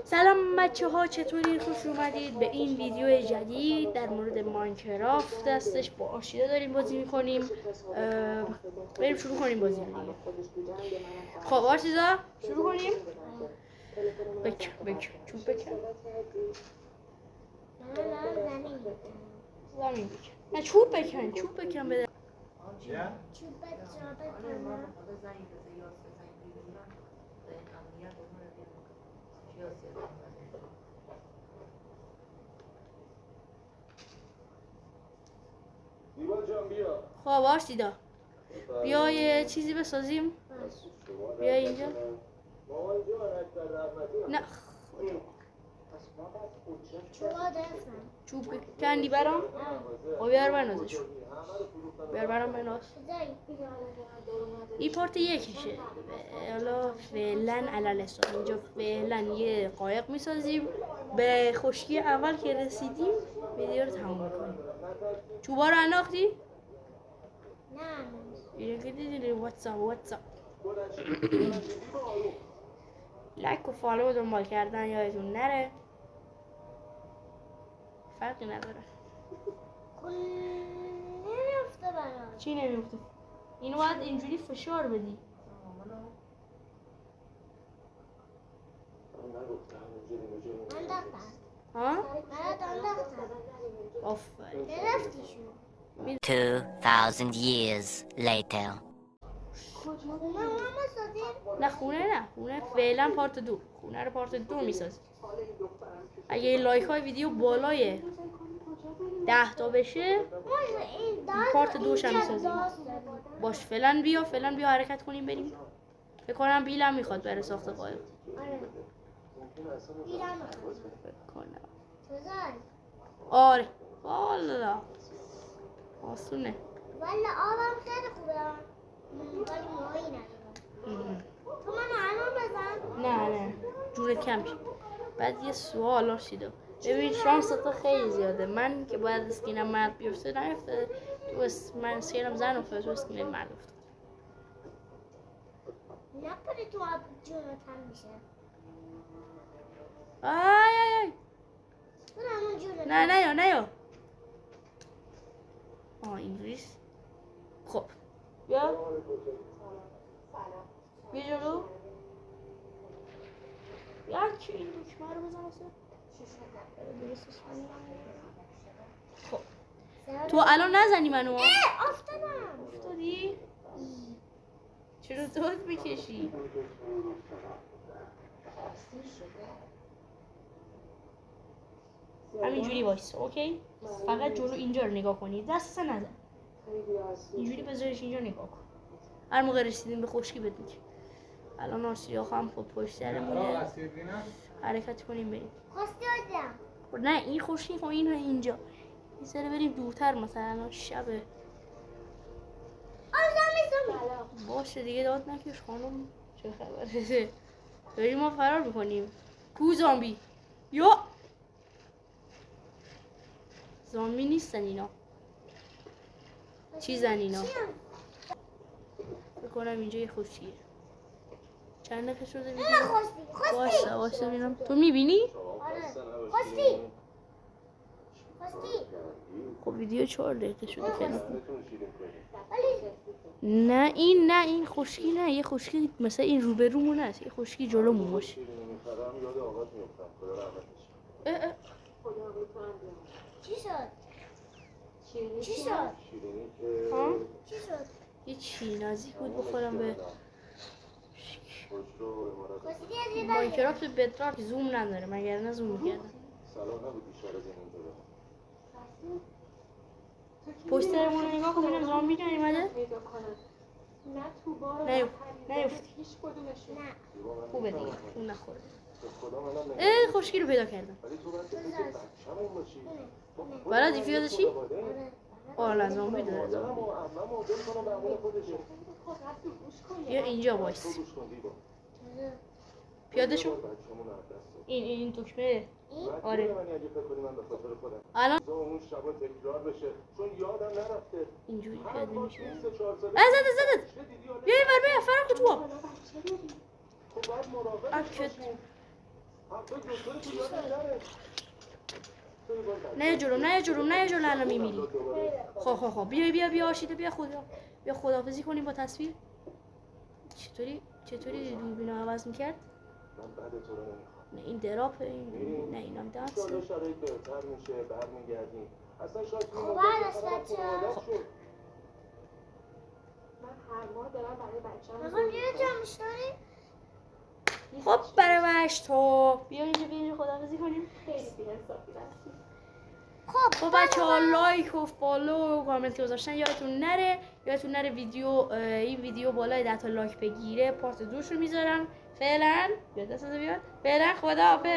سلام بچه ها، چطورین؟ خوش اومدید به این ویدیو جدید در مورد ماینکرافت هستش. با آشیدا داریم بازی میکنیم. بریم شروع کنیم بازی دیگه. خب آشیدا شروع کنیم. چوب بکن زمین بکن. نه چوب بکن بده. خب آشیدا بیا یه چیزی بسازیم. بیا اینجا. نه چوب کندی برام؟ بیار بنازش. بناز. این پارت یکشه. حالا فعلا علالسان اینجا فعلا یه قایق میسازیم. به خشکی اول که رسیدیم ویدیو رو تموم میکنیم. چوبا رو انداختی؟ نه اینو که دیدی واتساپ لایک و فالو دنبال کردن یادتون نره، فرقی نداره. نمیفته برام. چی نمیفته؟ اینو باید اینجوری فشار بدی. ها؟ 2000 years later. نه خونه فعلا پارت 2. خونه رو پارت 2 میسازی. اگه لایک های ویدیو بالای 10 تا بشه پارت 2 هم میسازیم. باش فعلا بیا حرکت کنیم بریم. فکر کنم بیلم میخواد برای ساخت قایق. آره والا آسونه. والا آبم خیلی خوبه ولی ماهی ندارم. تو منو الان بزن. نه جورت کم شد. بعد یه سوال آشیدا. ببین شانس تو خیلی زیاده. من که باید اسکینم مرد بیفته نیفته. من اسکینم زن افتاد، تو اسکینم مرد افتاد. نپره تو آب جونت هم میشه. آی نه یا اینجوریست. خب بیا جلو. که این دکمه رو بزن خب تو الان نزنی منو. افتادی؟ چرا داد میکشی؟ همینجوری وایسا اوکی؟ فقط جلو اینجا رو نگاه کنی، دست نزن. اینجوری بذارش اینجا نگاه کن. هر موقع رسیدیم به خشکی بد میگه. الان آسیا هم خود پشت سرمونه. حرکت کنیم بریم. نه این خشکی کن این اینجا. این سره بریم دورتر مثلا شبه. باشه دیگه داد نکش خانم. چه خبره؟ داریم ما فرار میکنیم. کو زامبی یا زامبی نیستن اینا. چی زن اینا؟ بکنم اینجا یه خشکیه. چند دقیقه شده بیدیم؟ واسه ببینم. تو میبینی؟ خواستی خب ویدیو 4 دقیقه شده فعلا. نه این خشکی نه، یه خشکی مثلا این روبرومون هست، یه خشکی جلومون باشه. چی شد؟ ها؟ یه چی نزدیک بود بخورم به ماینکرافت. بدراک زوم نداره مگر نه زوم میکردم. پوسترمون رو نگاه کن ببینم زامبی نیومده. نیفتی. خوبه دیگه اون نخورده. خشکی رو پیدا کردم. بلدی پیاده چی؟ آره زامبی داره زامبی. یا اینجا وایس. پیاده شو. این دکمه. آره الان اینجوری پیاده میشه. زدت بیا این ور بیا فرار کن تو آب. اکت نه جلوم الان میمیری. خب بیا آشیده، بیا خداحافظی کنیم با تصویر. چطوری دوربینو عوض میکرد؟ نه این دراپه، این نه اینم دانسه. خوب است بچه. آقا یه جا میشناری؟ خب برای تو بیا اینجا خداحافظی کنیم. خب بچه ها لایک و فالو و کامنت گذاشتن یادتون نره. این ویدیو بالای 10 تا لایک بگیره پارت 2 رو میذارم. فعلا خداحافظ.